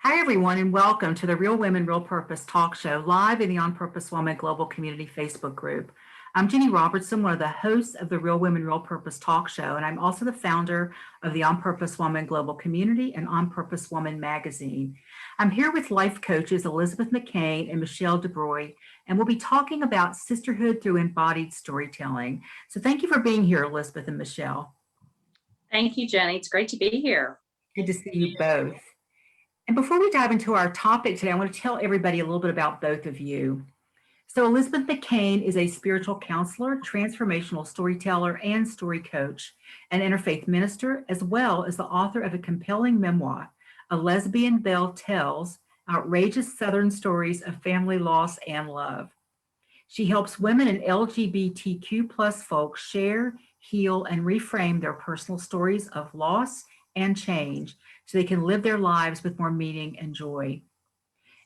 Hi, everyone, and welcome to the Real Women, Real Purpose talk show live in the On Purpose Woman Global Community Facebook group. I'm Ginny Robertson, one of the hosts of the Real Women, Real Purpose talk show, and I'm also the founder of the On Purpose Woman Global Community and On Purpose Woman magazine. I'm here with life coaches Elizabeth McCain and Michelle Dubreuil, and we'll be talking about sisterhood through embodied storytelling. So thank you for being here, Elizabeth and Michelle. Thank you, Jenny. It's great to be here. Good to see you both. And before we dive into our topic today, I want to tell everybody a little bit about both of you. So Elizabeth McCain is a spiritual counselor, transformational storyteller, and story coach, an interfaith minister, as well as the author of a compelling memoir, A Lesbian Belle Tells, Outrageous Southern Stories of Family Loss and Love. She helps women and LGBTQ plus folks share, heal, and reframe their personal stories of loss and change so they can live their lives with more meaning and joy.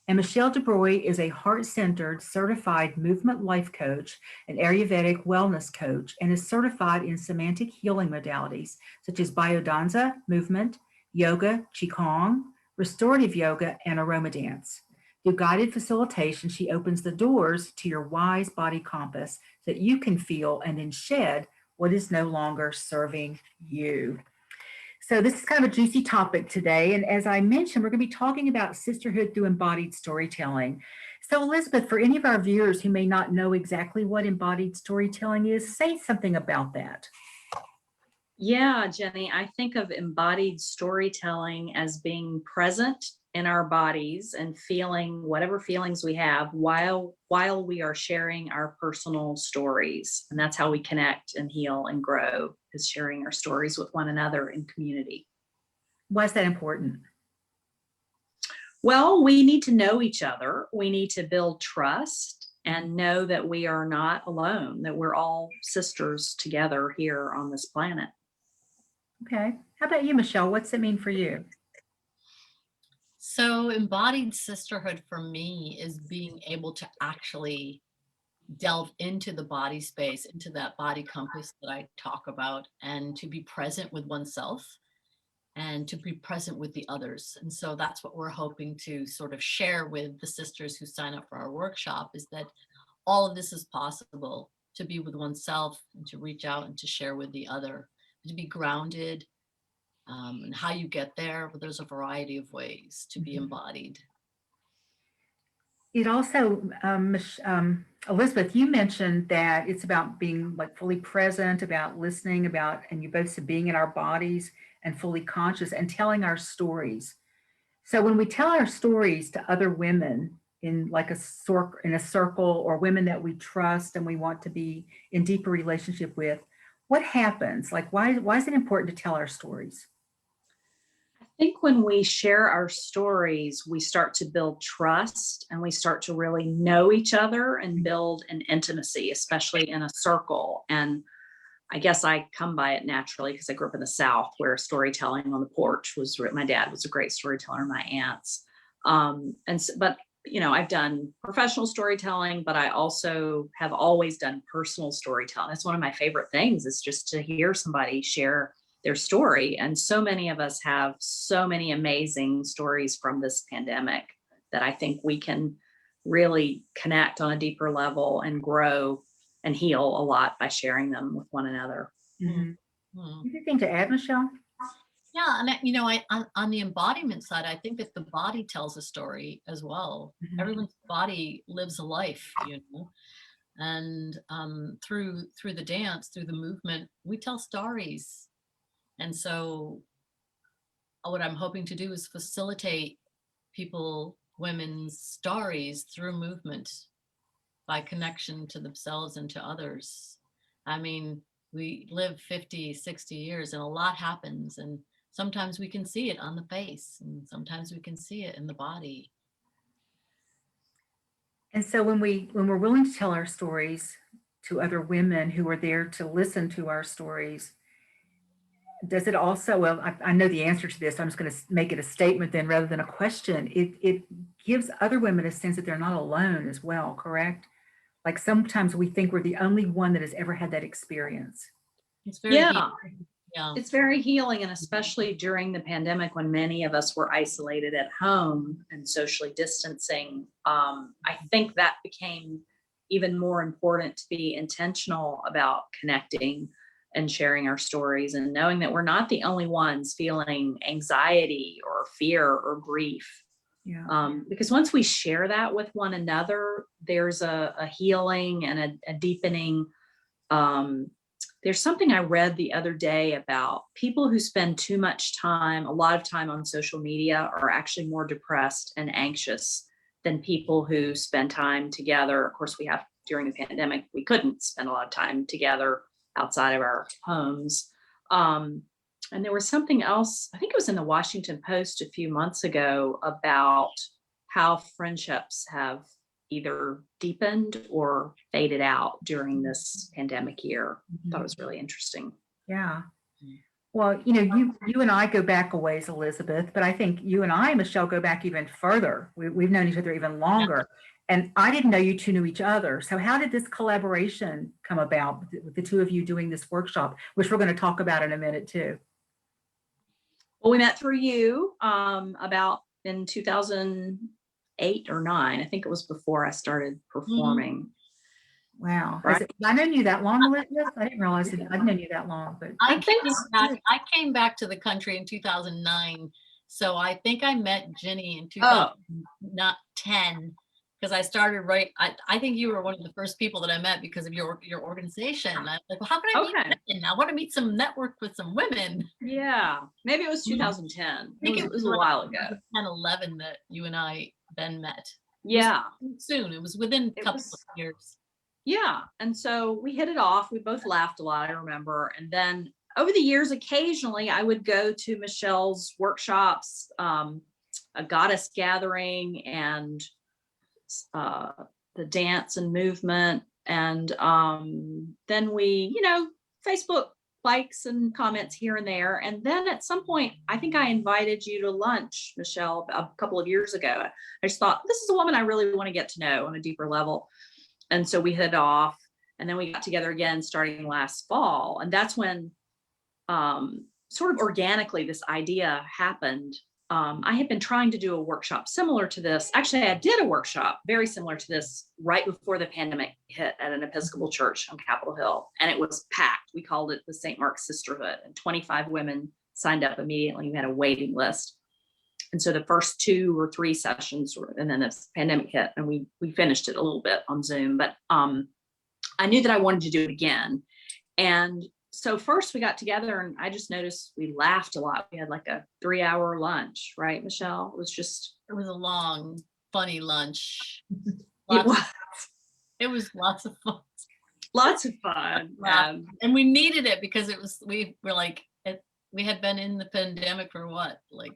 And Michelle Dubreuil is a heart-centered certified movement life coach, an Ayurvedic wellness coach, and is certified in somatic healing modalities such as Biodanza, movement, yoga, Qigong, restorative yoga, and aroma dance. Through guided facilitation, she opens the doors to your wise body compass so that you can feel and then shed what is no longer serving you. So this is kind of a juicy topic today. And as I mentioned, we're going to be talking about sisterhood through embodied storytelling. So Elizabeth, for any of our viewers who may not know exactly what embodied storytelling is, say something about that. Yeah, Jenny, I think of embodied storytelling as being present in our bodies and feeling whatever feelings we have while we are sharing our personal stories. And that's how we connect and heal and grow, is sharing our stories with one another in community. Why is that important? Well, we need to know each other. We need to build trust and know that we are not alone, that we're all sisters together here on this planet. Okay. How about you, Michelle? What's it mean for you? So embodied sisterhood for me is being able to actually delve into the body space, into that body compass that I talk about, and to be present with oneself and to be present with the others. And so that's what we're hoping to sort of share with the sisters who sign up for our workshop, is that all of this is possible, to be with oneself and to reach out and to share with the other, to be grounded. And how you get there, well, there's a variety of ways to be embodied. It also, Elizabeth, you mentioned that it's about being like fully present, about listening, about, and you both said being in our bodies and fully conscious and telling our stories. So when we tell our stories to other women in like a circle or women that we trust and we want to be in deeper relationship with, what happens? Like, why is it important to tell our stories? I think when we share our stories, we start to build trust and we start to really know each other and build an intimacy, especially in a circle. And I guess I come by it naturally because I grew up in the South, where storytelling on the porch was, my dad was a great storyteller, my aunts. But I've done professional storytelling, but I also have always done personal storytelling. That's one of my favorite things, is just to hear somebody share their story. And so many of us have so many amazing stories from this pandemic that I think we can really connect on a deeper level and grow and heal a lot by sharing them with one another. Mm-hmm. Anything to add, Michelle? Yeah, and on the embodiment side, I think that the body tells a story as well. Mm-hmm. Everyone's body lives a life, and through the dance, through the movement, we tell stories. And so what I'm hoping to do is facilitate women's stories through movement by connection to themselves and to others. I mean, we live 50, 60 years and a lot happens, and sometimes we can see it on the face and sometimes we can see it in the body. And so when we're willing to tell our stories to other women who are there to listen to our stories, does it also, well, I know the answer to this, I'm just going to make it a statement then rather than a question. It gives other women a sense that they're not alone as well, correct? Like sometimes we think we're the only one that has ever had that experience. It's very deep. Yeah. It's very healing, and especially during the pandemic when many of us were isolated at home and socially distancing. I think that became even more important to be intentional about connecting and sharing our stories and knowing that we're not the only ones feeling anxiety or fear or grief. Yeah. Because once we share that with one another, there's a healing and a deepening. There's something I read the other day about people who spend too much time, a lot of time on social media, are actually more depressed and anxious than people who spend time together. Of course, during the pandemic, we couldn't spend a lot of time together outside of our homes. And there was something else, I think it was in the Washington Post a few months ago, about how friendships have either deepened or faded out during this pandemic year. I thought it was really interesting. Yeah. Well, you and I go back a ways, Elizabeth, but I think you and I, Michelle, go back even further. We've known each other even longer. And I didn't know you two knew each other. So how did this collaboration come about with the two of you doing this workshop, which we're going to talk about in a minute too? Well, we met through you about in 2008 or 9. I think it was before I started performing. Wow. Right. I known you that long, Elizabeth? I didn't realize I'd known you that long. But I came back to the country in 2009. So I think I met Ginny in 2010 because I started I think you were one of the first people that I met because of your organization. I was like, well, how can I meet women? I want to meet some network with some women. Yeah, maybe it was 2010. I think it was a while ago. 10, 11 that you and I then met. Yeah. Soon. It was within a couple of years. Yeah. And so we hit it off. We both laughed a lot, I remember. And then over the years, occasionally I would go to Michelle's workshops, a goddess gathering, and the dance and movement. And then we, Facebook likes and comments here and there. And then at some point, I think I invited you to lunch, Michelle, a couple of years ago. I just thought, this is a woman I really want to get to know on a deeper level. And so we hit off, and then we got together again starting last fall. And that's when sort of organically this idea happened. I had been trying to do a workshop similar to this. Actually, I did a workshop very similar to this right before the pandemic hit at an Episcopal church on Capitol Hill. And it was packed. We called it the St. Mark's Sisterhood, and 25 women signed up immediately. We had a waiting list. And so the first 2 or 3 sessions and then this pandemic hit, and we finished it a little bit on Zoom, but I knew that I wanted to do it again. And so first we got together, and I just noticed we laughed a lot. We had like a 3-hour lunch, right, Michelle? It was a long, funny lunch. It was lots of fun. Lots of fun. And we needed it because we had been in the pandemic for what, like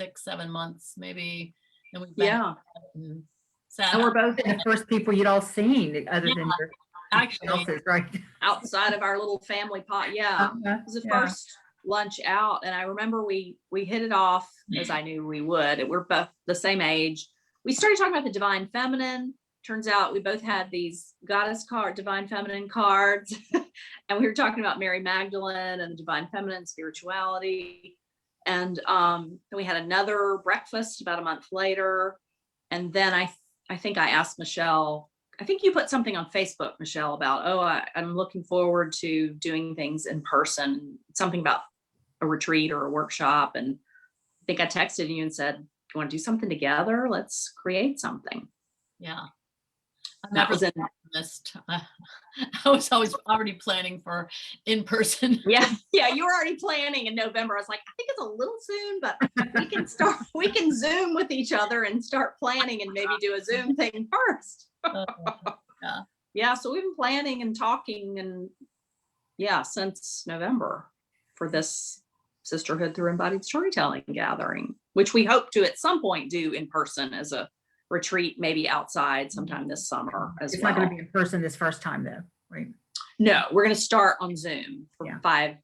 6-7 months maybe. And and we're both the first people you'd all seen other than your actually, right? Outside of our little family pot. Yeah. It was the first lunch out. And I remember we hit it off as I knew we would. We're both the same age. We started talking about the divine feminine. Turns out we both had these divine feminine cards. And we were talking about Mary Magdalene and the divine feminine spirituality. And then we had another breakfast about a month later. And then I think I asked Michelle, I think you put something on Facebook, Michelle, about, I'm looking forward to doing things in person, something about a retreat or a workshop. And I think I texted you and said, you want to do something together? Let's create something. Yeah. That was I was always already planning for in person. Yeah, you were already planning in November. I was like, I think it's a little soon, but we can Zoom with each other and start planning and maybe do a Zoom thing first. Yeah, so we've been planning and talking and since November for this Sisterhood Through Embodied Storytelling gathering, which we hope to at some point do in person as a retreat, maybe outside sometime this summer as well. It's not going to be in person this first time though, right? No, we're going to start on Zoom for 5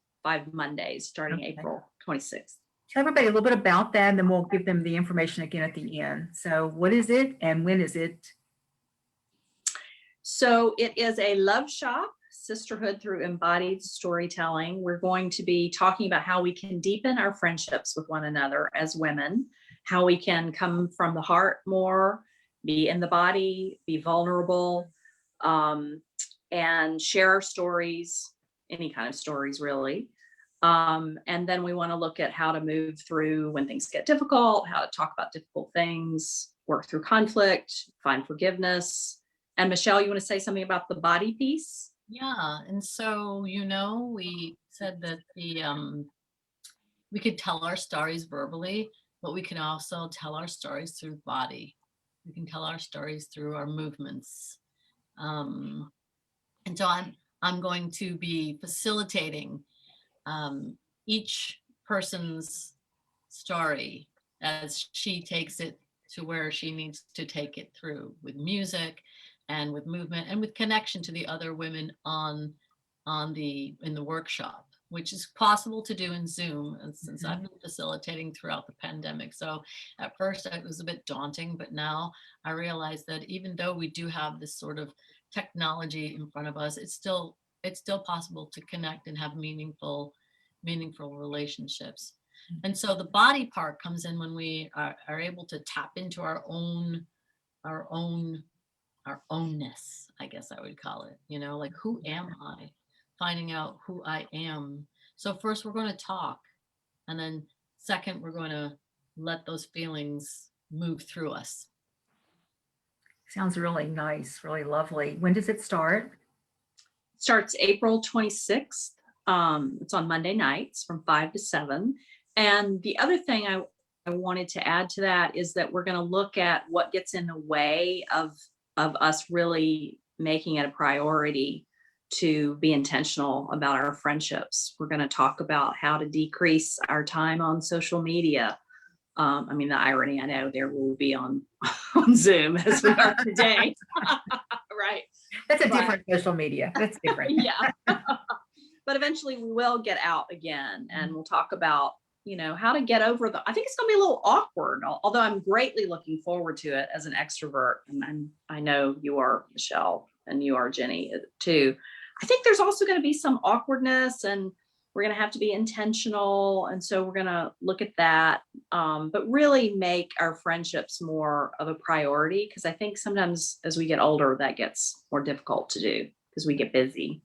Mondays starting April 26th. Tell everybody a little bit about that, and then we'll give them the information again at the end. So what is it and when is it? So it is a love shop Sisterhood Through Embodied Storytelling. We're going to be talking about how we can deepen our friendships with one another as women, how we can come from the heart more, be in the body, be vulnerable, and share our stories, any kind of stories really. And then we want to look at how to move through when things get difficult, how to talk about difficult things, work through conflict, find forgiveness. And Michelle, you want to say something about the body piece? Yeah, and so, we said that we could tell our stories verbally, but we can also tell our stories through the body. We can tell our stories through our movements. And so I'm going to be facilitating each person's story as she takes it to where she needs to take it through, with music and with movement and with connection to the other women in the workshop, which is possible to do in Zoom, and since I've been facilitating throughout the pandemic. So at first it was a bit daunting, but now I realize that even though we do have this sort of technology in front of us, it's still possible to connect and have meaningful relationships. And so the body part comes in when we are able to tap into our ownness, I guess I would call it, like, who am I? Finding out who I am. So first we're going to talk, and then second, we're going to let those feelings move through us. Sounds really nice, really lovely. When does it start? It starts April 26th. It's on Monday nights from 5 to 7. And the other thing I wanted to add to that is that we're going to look at what gets in the way of us really making it a priority to be intentional about our friendships. We're going to talk about how to decrease our time on social media. I mean, the irony, I know there will be on Zoom as we are today. Right. That's a different social media. That's different. Yeah. But eventually we will get out again, and we'll talk about, how to get over I think it's going to be a little awkward, although I'm greatly looking forward to it as an extrovert. And I know you are, Michelle, and you are, Ginny, too. I think there's also going to be some awkwardness, and we're going to have to be intentional. And so we're going to look at that, but really make our friendships more of a priority, because I think sometimes as we get older, that gets more difficult to do because we get busy.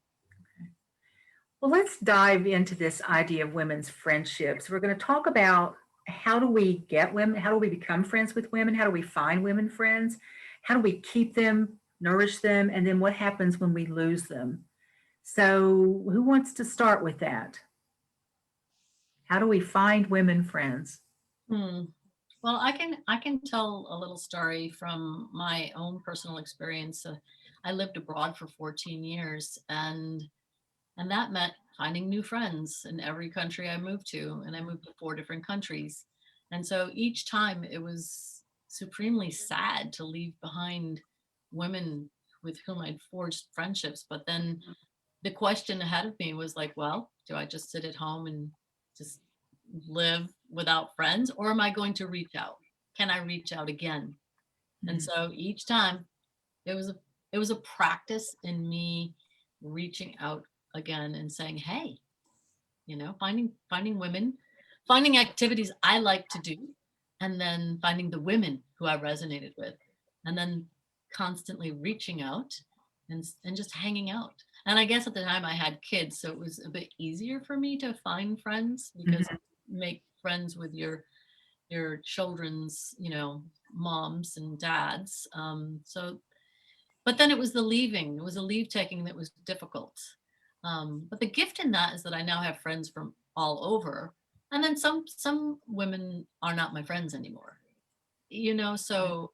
Well, let's dive into this idea of women's friendships. We're going to talk about how do we get women, how do we become friends with women, how do we find women friends, how do we keep them, nourish them, and then what happens when we lose them. So who wants to start with that? How do we find women friends? Well, I can tell a little story from my own personal experience. I lived abroad for 14 years, and that meant finding new friends in every country I moved to, and I moved to 4 different countries. And so each time it was supremely sad to leave behind women with whom I'd forged friendships. But then the question ahead of me was like, well, do I just sit at home and just live without friends, or am I going to reach out? Can I reach out again? And so each time it was a practice in me reaching out again and saying, hey, finding women, finding activities I like to do, and then finding the women who I resonated with, and then constantly reaching out and just hanging out. And I guess at the time I had kids, so it was a bit easier for me to find friends, because make friends with your children's, moms and dads. But then it was the leaving. It was a leave taking that was difficult. But the gift in that is that I now have friends from all over, and then some women are not my friends anymore. So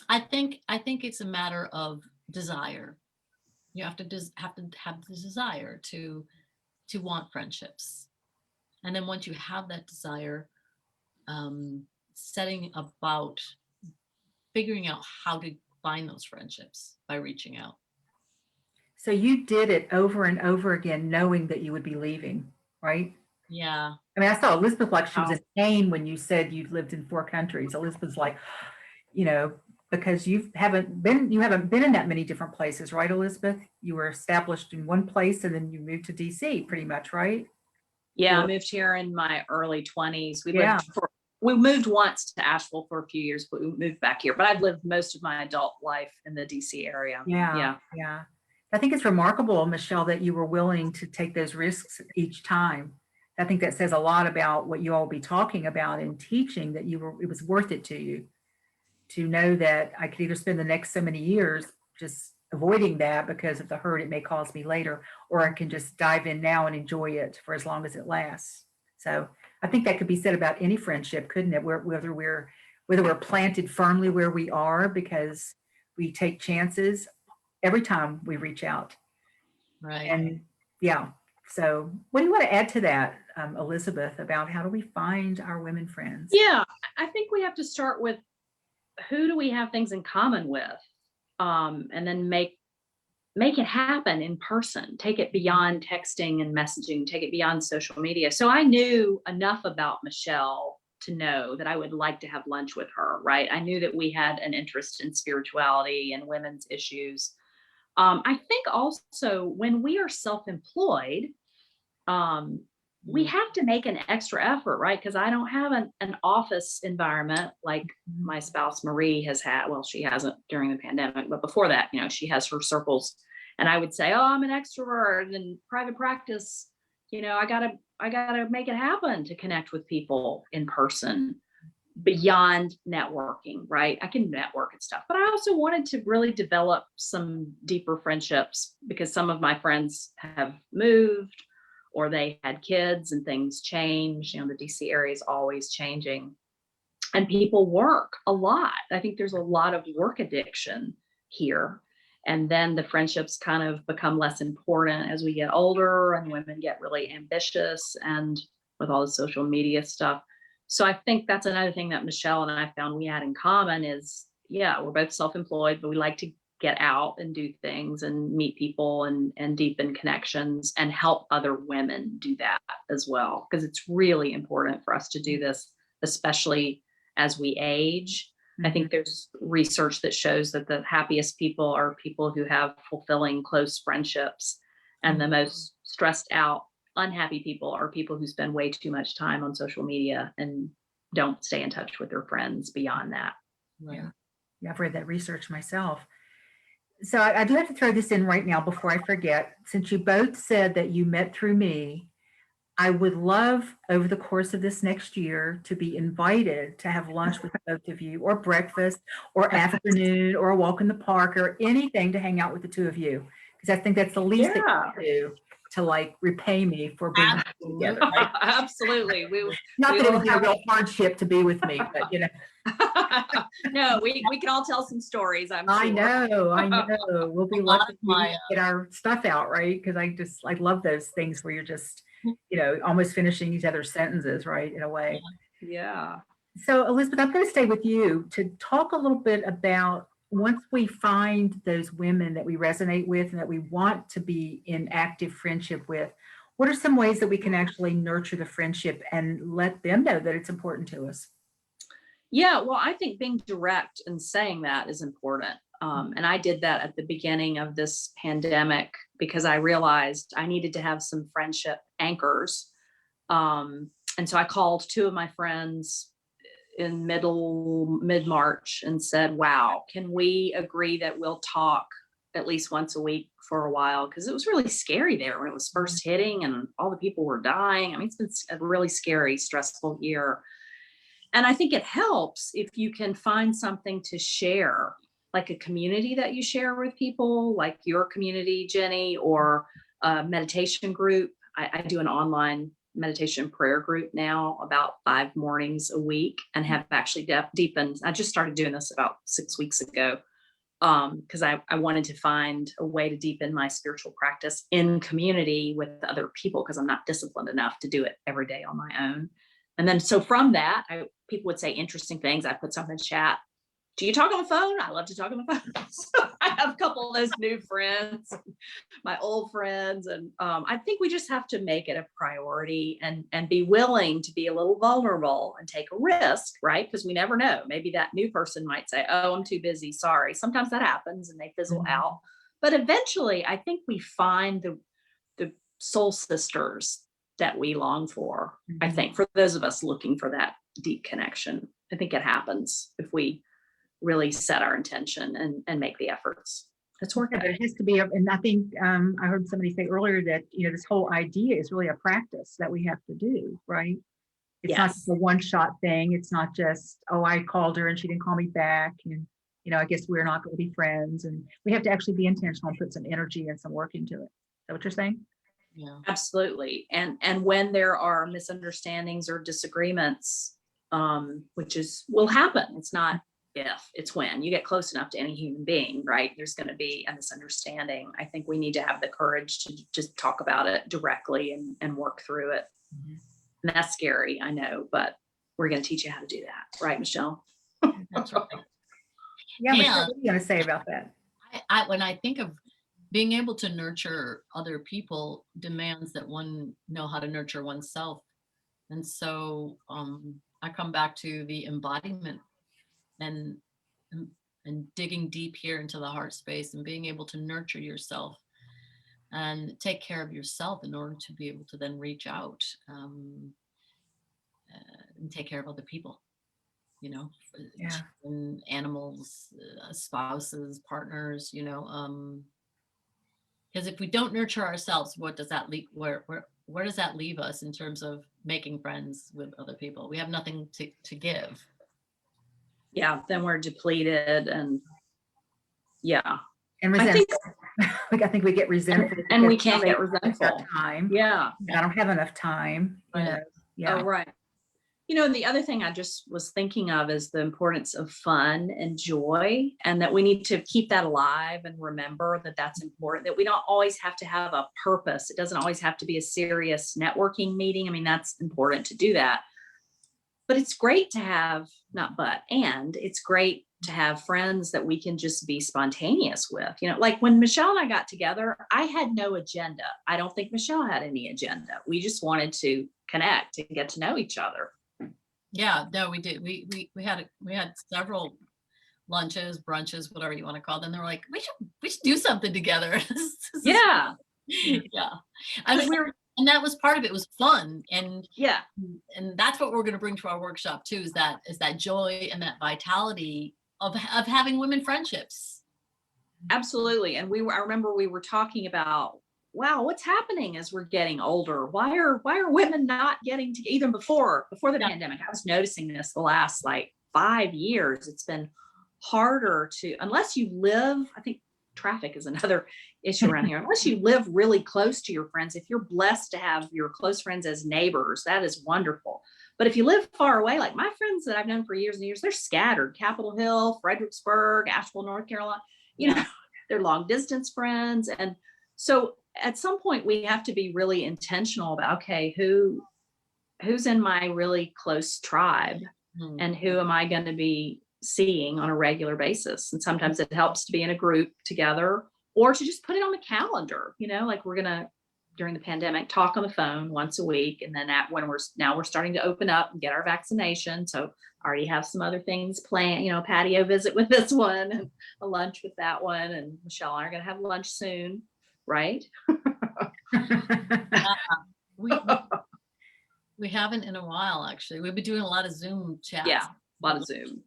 I think it's a matter of desire. You have to have the desire to want friendships, and then once you have that desire, setting about figuring out how to find those friendships by reaching out. So you did it over and over again, knowing that you would be leaving, right? Yeah. I mean, I saw Elizabeth like she was in pain when you said you've lived in 4 countries. Elizabeth's like, because you haven't been in that many different places, right, Elizabeth? You were established in one place and then you moved to DC pretty much, right? Yeah, I Or- moved here in my early 20s. Yeah. We moved once to Asheville for a few years, but we moved back here. But I've lived most of my adult life in the DC area. Yeah. I think it's remarkable, Michelle, that you were willing to take those risks each time. I think that says a lot about what you all be talking about and teaching, that it was worth it to you to know that I could either spend the next so many years just avoiding that because of the hurt it may cause me later, or I can just dive in now and enjoy it for as long as it lasts. So I think that could be said about any friendship, couldn't it? Whether we're planted firmly where we are because we take chances every time we reach out. Right. And yeah, so what do you want to add to that, Elizabeth, about how do we find our women friends? Yeah, I think we have to start with who do we have things in common with, and then make it happen in person. Take it beyond texting and messaging. Take it beyond social media. So I knew enough about Michelle to know that I would like to have lunch with her. Right? I knew that we had an interest in spirituality and women's issues. I think also when we are self-employed, we have to make an extra effort, right? Because I don't have an office environment like my spouse Marie has had. Well, she hasn't during the pandemic, but before that, she has her circles. And I would say, oh, I'm an extrovert and private practice. I gotta make it happen to connect with people in person beyond networking, right? I can network and stuff, but I also wanted to really develop some deeper friendships because some of my friends have moved or they had kids and things change. The DC area is always changing and people work a lot. I think there's a lot of work addiction here. And then the friendships kind of become less important as we get older and women get really ambitious and with all the social media stuff. So I think that's another thing that Michelle and I found we had in common is, yeah, we're both self-employed, but we like to get out and do things and meet people and deepen connections and help other women do that as well. Because it's really important for us to do this, especially as we age. I think there's research that shows that the happiest people are people who have fulfilling close friendships, and the most stressed out, unhappy people are people who spend way too much time on social media and don't stay in touch with their friends beyond that. Right. Yeah, I've read that research myself. So I do have to throw this in right now before I forget. Since you both said that you met through me, I would love over the course of this next year to be invited to have lunch with both of you, or breakfast, or afternoon, or a walk in the park, or anything to hang out with the two of you. Because I think that's the least that you can do to like repay me for being together. Right? Absolutely. Not we that it will would be a real hardship to be with me, but No, we can all tell some stories, I'm sure. I know. We'll be A lot lucky of my, to get our stuff out, right? Because I love those things where you're just, almost finishing each other's sentences, right? In a way. Yeah. So Elizabeth, I'm going to stay with you to talk a little bit about once we find those women that we resonate with and that we want to be in active friendship with, what are some ways that we can actually nurture the friendship and let them know that it's important to us? Yeah, well, I think being direct and saying that is important. And I did that at the beginning of this pandemic because I realized I needed to have some friendship anchors. And so I called two of my friends in mid-March and said, wow, can we agree that we'll talk at least once a week for a while? Because it was really scary there when it was first hitting and all the people were dying. I mean, it's been a really scary, stressful year. And I think it helps if you can find something to share, like a community that you share with people, like your community, Jenny, or a meditation group. I do an online meditation prayer group now about 5 mornings a week and have actually deepened. I just started doing this about 6 weeks ago because I wanted to find a way to deepen my spiritual practice in community with other people because I'm not disciplined enough to do it every day on my own. And then so from that, people would say interesting things. I put something in chat. do you talk on the phone? I love to talk on the phone. So I have a couple of those new friends, my old friends. And I think we just have to make it a priority and be willing to be a little vulnerable and take a risk, right? Because we never know. Maybe that new person might say, oh, I'm too busy. Sorry. Sometimes that happens and they fizzle out. But eventually, I think we find the soul sisters that we long for. I think for those of us looking for that deep connection, I think it happens if we really set our intention and make the efforts. It's worth Yeah, it. there has to be, and I think I heard somebody say earlier that, this whole idea is really a practice that we have to do, right? It's not just a one-shot thing. It's not just, oh, I called her and she didn't call me back, and I guess we're not going to be friends. And we have to actually be intentional and put some energy and some work into it. Is that what you're saying? Yeah, absolutely. And when there are misunderstandings or disagreements, which will happen. It's not if, it's when you get close enough to any human being, right? There's going to be a misunderstanding. I think we need to have the courage to just talk about it directly and work through it. And that's scary, I know, but we're going to teach you how to do that. Right, Michelle? That's right. Yeah, Michelle, what are you going to say about that? When I think of being able to nurture other people demands that one know how to nurture oneself. And so I come back to the embodiment and digging deep here into the heart space and being able to nurture yourself and take care of yourself in order to be able to then reach out and take care of other people, children, animals, spouses, partners, because if we don't nurture ourselves, what does that leave? Where does that leave us in terms of making friends with other people? We have nothing to give. Yeah, then we're depleted, and And resentful. I think we get resentful, and we can't get resentful. Time. Yeah, I don't have enough time. Right. Yeah. Oh, right. And the other thing I just was thinking of is the importance of fun and joy, and that we need to keep that alive and remember that that's important, that we don't always have to have a purpose. It doesn't always have to be a serious networking meeting. I mean, that's important to do that. But it's great to have, it's great to have friends that we can just be spontaneous with. Like when Michelle and I got together, I had no agenda. I don't think Michelle had any agenda. We just wanted to connect and get to know each other. Yeah, no, we did. We had several lunches, brunches, whatever you want to call them. They were like, we should do something together. Yeah. Yeah. And that was part of it, was fun. And that's what we're going to bring to our workshop too, is that joy and that vitality of having women friendships. Absolutely. And I remember we were talking about, wow, what's happening as we're getting older? Why are women not getting to, even before the pandemic? I was noticing this the last 5 years. It's been harder to, unless you live, I think traffic is another issue around here. Unless you live really close to your friends, if you're blessed to have your close friends as neighbors, that is wonderful. But if you live far away, like my friends that I've known for years and years, they're scattered. Capitol Hill, Fredericksburg, Asheville, North Carolina, they're long distance friends. And so at some point we have to be really intentional about, okay, who's in my really close tribe and who am I going to be seeing on a regular basis? And sometimes it helps to be in a group together or to just put it on the calendar, like we're going to, during the pandemic, talk on the phone once a week. And then when we're starting to open up and get our vaccination. So I already have some other things planned, a patio visit with this one and a lunch with that one. And Michelle and I are going to have lunch soon. Right? We haven't in a while, actually. We've been doing a lot of Zoom chats. Yeah, a lot of Zoom.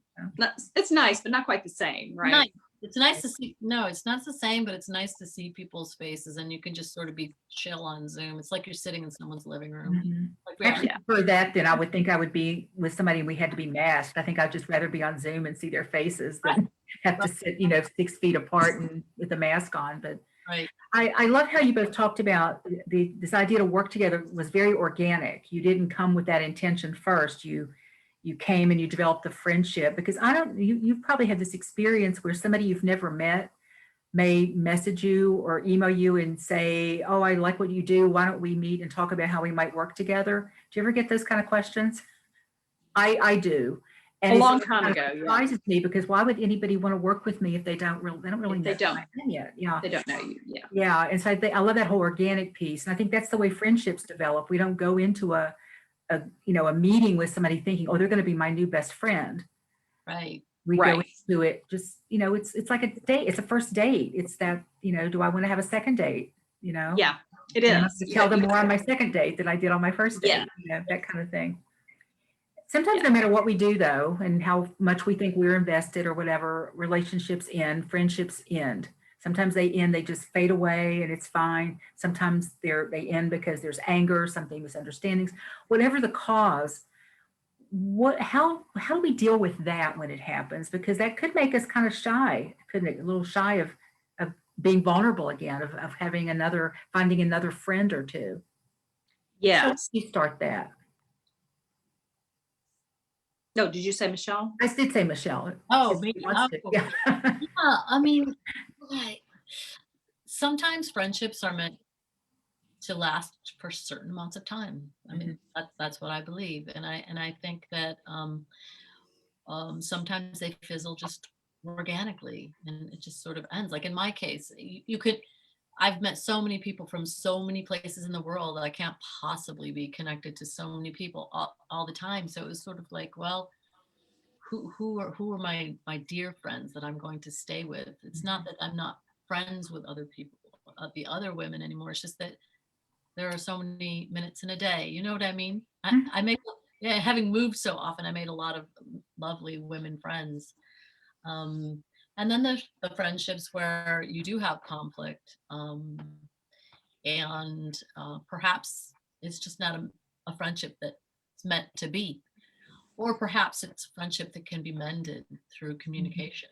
It's nice, but not quite the same, right? Nice. It's nice to see. No, it's not the same, but it's nice to see people's faces, and you can just sort of be chill on Zoom. It's like you're sitting in someone's living room. Actually, for that, then I would think I would be with somebody and we had to be masked. I think I'd just rather be on Zoom and see their faces than have to sit, 6 feet apart and with a mask on. But right. I love how you both talked about this idea to work together was very organic. You didn't come with that intention first. You came and you developed the friendship, because you probably had this experience where somebody you've never met may message you or email you and say, oh, I like what you do. Why don't we meet and talk about how we might work together? Do you ever get those kind of questions? I do. And A it's long kind time of ago, yeah. surprises me, because why would anybody want to work with me if they don't really If they know don't. who I am yet? Yeah. They don't know you. Yeah. Yeah. And so I love that whole organic piece. And I think that's the way friendships develop. We don't go into a meeting with somebody thinking, oh, they're going to be my new best friend. Right. We go Right. into it just, it's like a date. It's a first date. It's that, do I want to have a second date? Yeah, it And I is. have to tell them more on my second date than I did on my first date, Yeah. that kind of thing. Sometimes Yeah. no matter what we do, though, and how much we think we're invested or whatever, relationships end, friendships end. Sometimes they end, they just fade away and it's fine. Sometimes they end because there's anger, something, misunderstandings, whatever the cause. How do we deal with that when it happens? Because that could make us kind of shy, couldn't it? A little shy of being vulnerable again, of finding another friend or two. Yeah. So you start that. No, did you say Michelle? I did say Michelle. Oh, If maybe. she wants to. Yeah. Yeah, I mean, sometimes friendships are meant to last for certain amounts of time. I mean, that's what I believe, and I think that sometimes they fizzle just organically, and it just sort of ends. Like in my case, you could. I've met so many people from so many places in the world that I can't possibly be connected to so many people all the time. So it was sort of like, well, who are my dear friends that I'm going to stay with? It's not that I'm not friends with other people, the other women anymore. It's just that there are so many minutes in a day. You know what I mean? I make, yeah, having moved so often, I made a lot of lovely women friends. And then there's the friendships where you do have conflict, and perhaps it's just not a friendship that's meant to be, or perhaps it's friendship that can be mended through communication.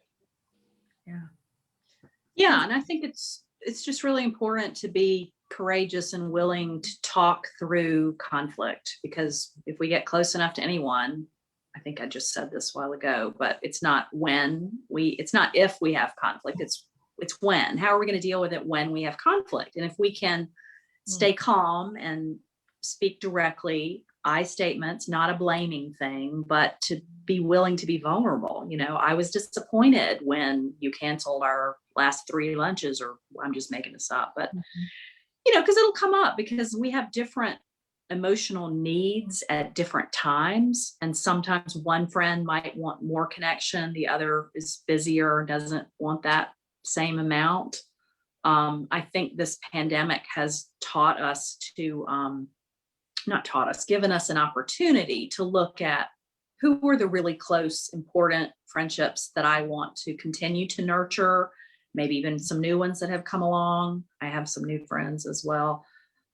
Yeah. Yeah, and I think it's just really important to be courageous and willing to talk through conflict, because if we get close enough to anyone, I think I just said this a while ago, but it's not if we have conflict, it's when. How are we going to deal with it when we have conflict? And if we can stay calm and speak directly, I statements, not a blaming thing, but to be willing to be vulnerable. I was disappointed when you canceled our last 3 lunches, or I'm just making this up, but because it'll come up, because we have different emotional needs at different times. And sometimes one friend might want more connection. The other is busier, doesn't want that same amount. I think this pandemic has taught us to, given us an opportunity to look at who were the really close, important friendships that I want to continue to nurture, maybe even some new ones that have come along. I have some new friends as well.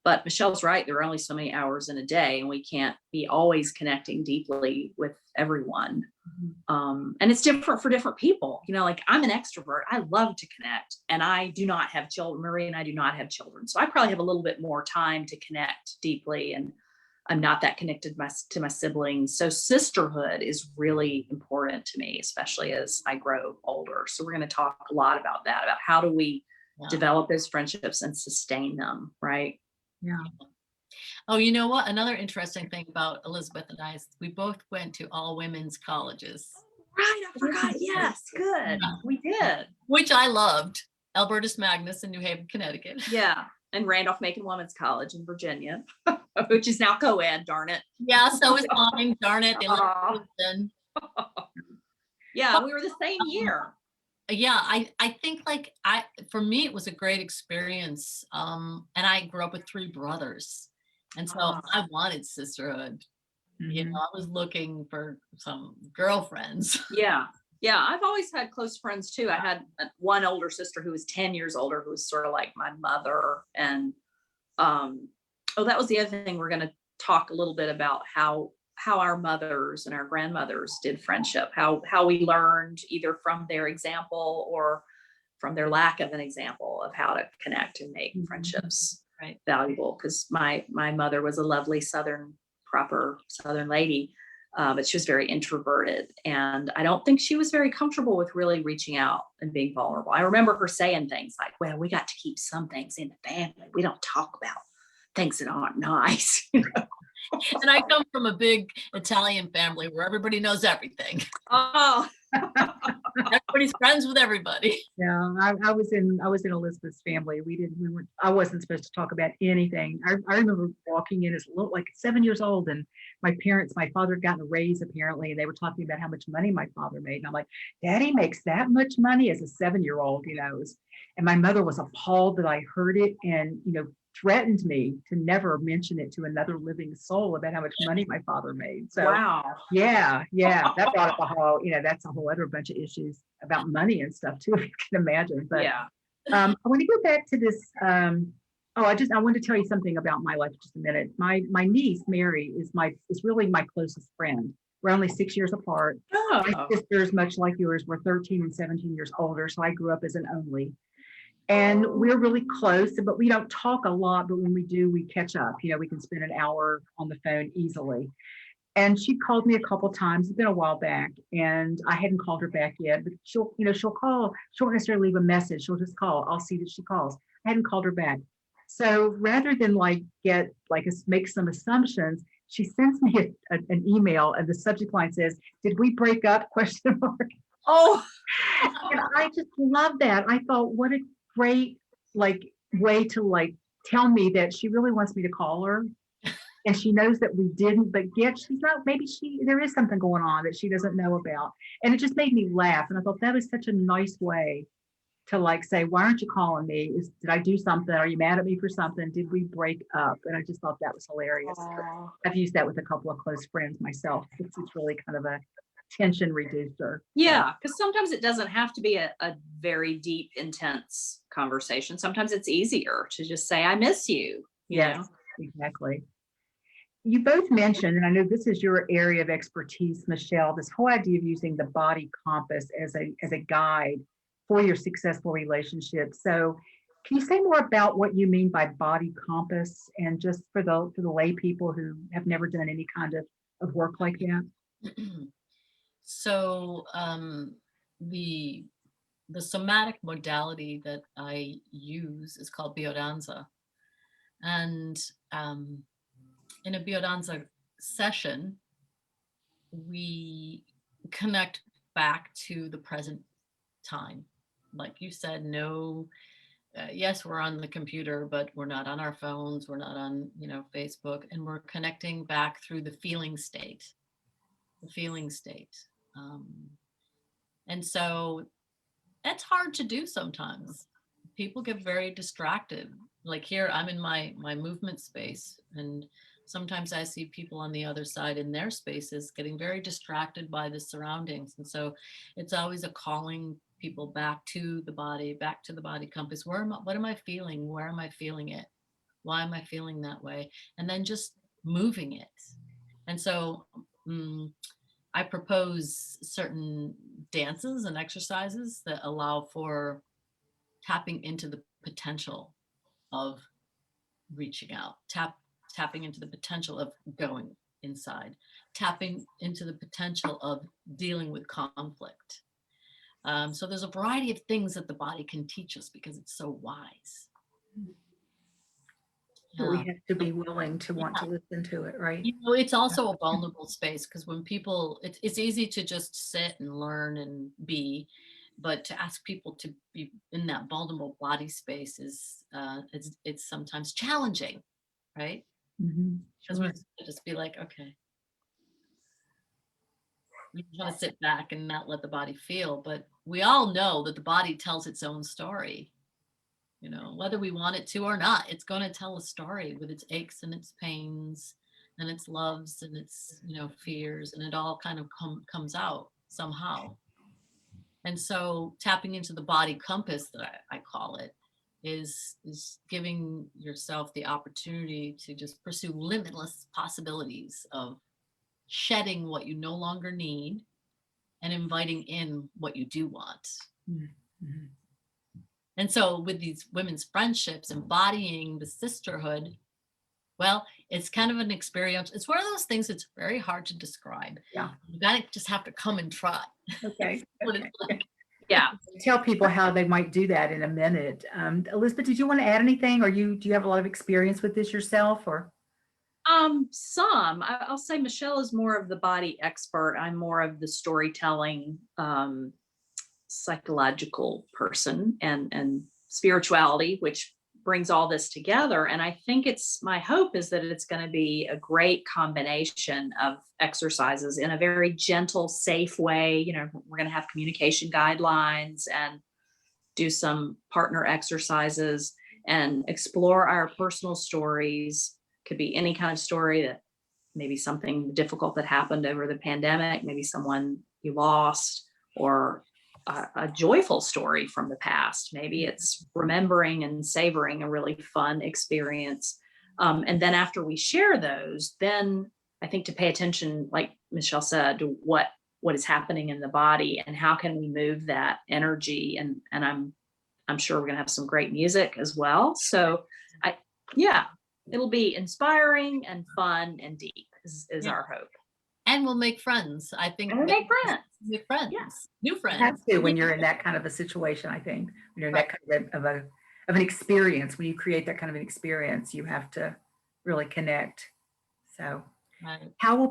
But Michelle's right, there are only so many hours in a day, and we can't be always connecting deeply with everyone. And it's different for different people. Like I'm an extrovert. I love to connect, and I do not have children. Marie and I do not have children. So I probably have a little bit more time to connect deeply, and I'm not that connected to my siblings. So sisterhood is really important to me, especially as I grow older. So we're going to talk a lot about that, about how do we develop those friendships and sustain them, right? Yeah. Oh, you know what? Another interesting thing about Elizabeth and I is we both went to all women's colleges. Right, I forgot. Yes, good. Yeah. We did. Which I loved. Albertus Magnus in New Haven, Connecticut. Yeah. And Randolph-Macon Women's College in Virginia, which is now co-ed, darn it. Yeah, so is mine, darn it. They yeah, we were the same year. Yeah, I think for me it was a great experience. And I grew up with 3 brothers. And so I wanted sisterhood. I was looking for some girlfriends. Yeah. Yeah, I've always had close friends too. I had one older sister who was 10 years older, who was sort of like my mother. And that was the other thing. We're going to talk a little bit about how our mothers and our grandmothers did friendship, how we learned either from their example or from their lack of an example of how to connect and make friendships valuable. Because my mother was a lovely proper Southern lady. But she was very introverted, and I don't think she was very comfortable with really reaching out and being vulnerable. I remember her saying things like, well, we got to keep some things in the family. We don't talk about things that aren't nice. And I come from a big Italian family where everybody knows everything. Oh, Everybody's friends with everybody. Yeah, I was in Elizabeth's family. I wasn't supposed to talk about anything. I remember walking in as little, like 7 years old, and my father had gotten a raise apparently, and they were talking about how much money my father made. And I'm like, Daddy makes that much money as a 7-year-old, and my mother was appalled that I heard it and, threatened me to never mention it to another living soul about how much money my father made. So wow. yeah, that brought up a whole, that's a whole other bunch of issues about money and stuff too, if you can imagine. But Yeah. I want to go back to this. I want to tell you something about my life just a minute. My niece Mary is really my closest friend. We're only 6 years apart. My Oh, sisters, much like yours, were 13 and 17 years older, so I grew up as an only. And we're really close, but we don't talk a lot. But when we do, we catch up. We can spend an hour on the phone easily. And she called me a couple times. It's been a while back, and I hadn't called her back yet. But she'll call. She won't necessarily leave a message. She'll just call. I'll see that she calls. I hadn't called her back. So rather than make some assumptions, she sends me an email, and the subject line says, "Did we break up?" Question mark. oh, And I just love that. I thought, what a great way to tell me that she really wants me to call her. And she knows that we didn't, but yet she's not, maybe there is something going on that she doesn't know about. And it just made me laugh. And I thought that was such a nice way to say, why aren't you calling me? Did I do something? Are you mad at me for something? Did we break up? And I just thought that was hilarious. oh. I've used that with a couple of close friends myself. It's really kind of a tension reducer. Yeah, because sometimes it doesn't have to be a very deep, intense conversation. Sometimes it's easier to just say, I miss you. Yes, exactly. You both mentioned, and I know this is your area of expertise, Michelle, this whole idea of using the body compass as a guide for your successful relationship. So can you say more about what you mean by body compass, and just for the lay people who have never done any kind of work like that? So the somatic modality that I use is called Biodanza. And in a Biodanza session, we connect back to the present time. Like you said, yes, we're on the computer, but we're not on our phones. We're not on, Facebook, and we're connecting back through the feeling state. And so it's hard to do sometimes. People get very distracted. Like here, I'm in my movement space, and sometimes I see people on the other side in their spaces getting very distracted by the surroundings. And so it's always a calling people back to the body compass. What am I feeling? Where am I feeling it? Why am I feeling that way? And then just moving it. And so I propose certain dances and exercises that allow for tapping into the potential of reaching out, tapping into the potential of going inside, tapping into the potential of dealing with conflict. So there's a variety of things that the body can teach us because it's so wise. But we have to be willing to want to listen to it, right? It's also a vulnerable space, because when people, it's easy to just sit and learn and be, but to ask people to be in that vulnerable body space is it's sometimes challenging, right? Because we just be like, okay, you want to sit back and not let the body feel, but we all know that the body tells its own story. Whether we want it to or not, it's going to tell a story with its aches and its pains and its loves and its, fears, and it all kind of comes out somehow. And so tapping into the body compass, that I call it, is giving yourself the opportunity to just pursue limitless possibilities of shedding what you no longer need and inviting in what you do want. Mm-hmm. And so with these women's friendships, embodying the sisterhood, well, it's kind of an experience. It's one of those things that's very hard to describe. Yeah. You gotta just have to come and try. Okay. What it's like. Yeah. Tell people how they might do that in a minute. Elizabeth, did you want to add anything, or do you have a lot of experience with this yourself, or? I'll say Michelle is more of the body expert. I'm more of the storytelling, psychological person and spirituality, which brings all this together. And I think my hope is that it's going to be a great combination of exercises in a very gentle, safe way. We're going to have communication guidelines and do some partner exercises and explore our personal stories. Could be any kind of story, that maybe something difficult that happened over the pandemic, maybe someone you lost, or a joyful story from the past. Maybe it's remembering and savoring a really fun experience. And then after we share those, then I think to pay attention, like Michelle said, to what is happening in the body and how can we move that energy. And I'm sure we're going to have some great music as well. So it'll be inspiring and fun and deep is our hope. And we'll make friends. I think we'll make friends. New friends. Yeah. New friends. You have to when you're in that kind of a situation, I think. When you're in that kind of an experience, when you create that kind of an experience, you have to really connect. So how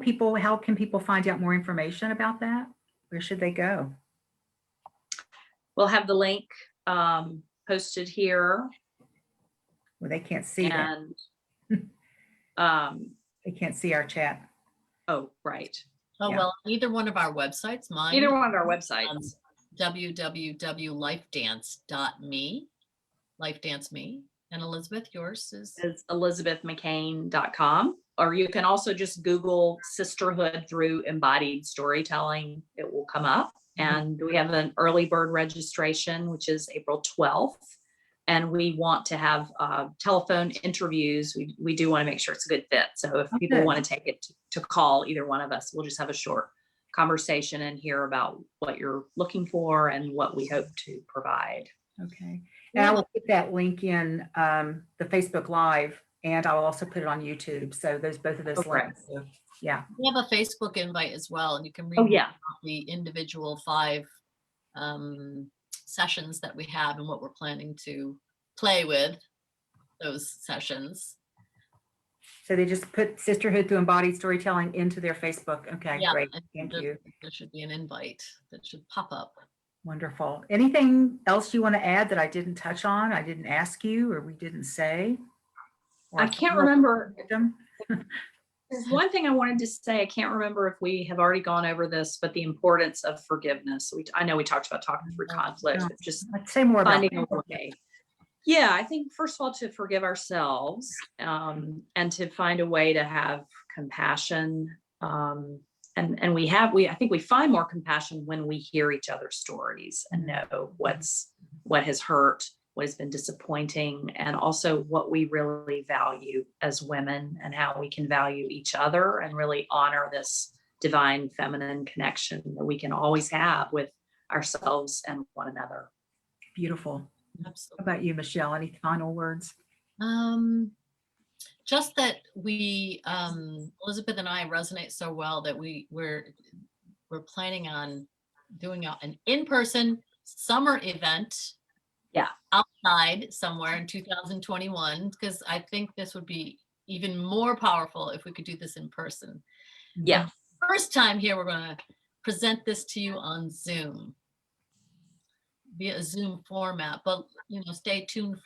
can people find out more information about that? Where should they go? We'll have the link posted here. Well, they can't see that. They can't see our chat. Oh, right. Oh, well, either one of our websites, either one of our websites, www.lifedance.me, LifeDanceMe. And Elizabeth, yours is elizabethmccain.com. Or you can also just Google Sisterhood Through Embodied Storytelling. It will come up. And we have an early bird registration, which is April 12th. And we want to have telephone interviews. We do want to make sure it's a good fit. So if people want to take it to call either one of us, we'll just have a short conversation and hear about what you're looking for and what we hope to provide. Okay. And I will put that link in the Facebook Live, and I'll also put it on YouTube. So both of those links. So, yeah. We have a Facebook invite as well, and you can read the individual 5 sessions that we have and what we're planning to play with those sessions. So they just put Sisterhood Through Embodied Storytelling into their Facebook. Okay, great. Thank you. There should be an invite that should pop up. Wonderful. Anything else you want to add that I didn't touch on, I didn't ask you, or we didn't say? I can't remember. There's one thing I wanted to say. I can't remember if we have already gone over this, but the importance of forgiveness. I know we talked about talking through conflict, but just I'd say more about finding a way. Yeah, I think first of all, to forgive ourselves and to find a way to have compassion. And I think we find more compassion when we hear each other's stories and know what has hurt, what has been disappointing, and also what we really value as women and how we can value each other and really honor this divine feminine connection that we can always have with ourselves and one another. Beautiful. Absolutely. How about you, Michelle? Any final words? Just that we, Elizabeth and I resonate so well that we're planning on doing an in-person summer event. Yeah. Outside somewhere in 2021, because I think this would be even more powerful if we could do this in person. Yeah. First time here, we're going to present this to you on Zoom, via a Zoom format, but stay tuned.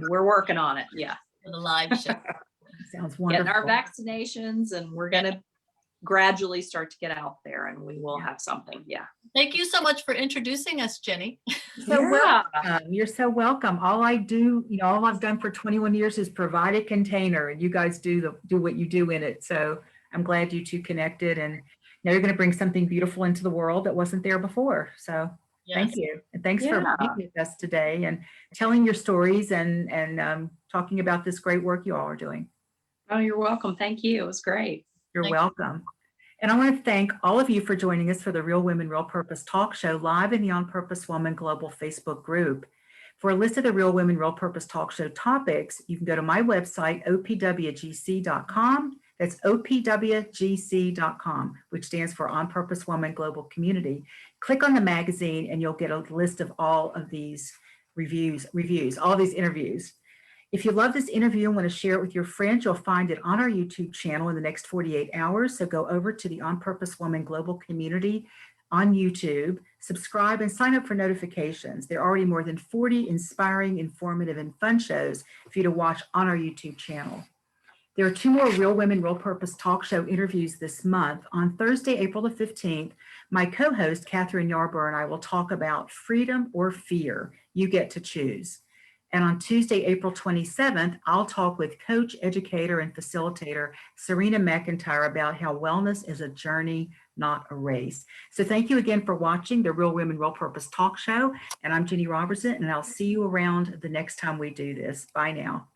We're working on it. Yeah. For the live show. Sounds wonderful. Getting our vaccinations, and we're going to gradually start to get out there, and we will have something. Yeah. Thank you so much for introducing us, Ginny. Welcome. You're so welcome. All I've done for 21 years is provide a container, and you guys do what you do in it. So I'm glad you two connected, and now you're going to bring something beautiful into the world that wasn't there before. So thank you. And thanks for being with us today and telling your stories and talking about this great work you all are doing. Oh, you're welcome. Thank you. It was great. You're welcome. And I want to thank all of you for joining us for the Real Women, Real Purpose talk show live in the On Purpose Woman Global Facebook group. For a list of the Real Women, Real Purpose talk show topics, you can go to my website, opwgc.com. That's opwgc.com, which stands for On Purpose Woman Global Community. Click on the magazine and you'll get a list of all of these reviews, all of these interviews. If you love this interview and want to share it with your friends, you'll find it on our YouTube channel in the next 48 hours. So go over to the On Purpose Woman Global Community on YouTube, subscribe, and sign up for notifications. There are already more than 40 inspiring, informative, and fun shows for you to watch on our YouTube channel. There are 2 more Real Women, Real Purpose talk show interviews this month. On Thursday, April the 15th, my co-host, Catherine Yarborough, and I will talk about freedom or fear. You get to choose. And on Tuesday, April 27th, I'll talk with coach, educator, and facilitator Serena McIntyre about how wellness is a journey, not a race. So thank you again for watching the Real Women, Real Purpose talk show. And I'm Ginny Robertson, and I'll see you around the next time we do this. Bye now.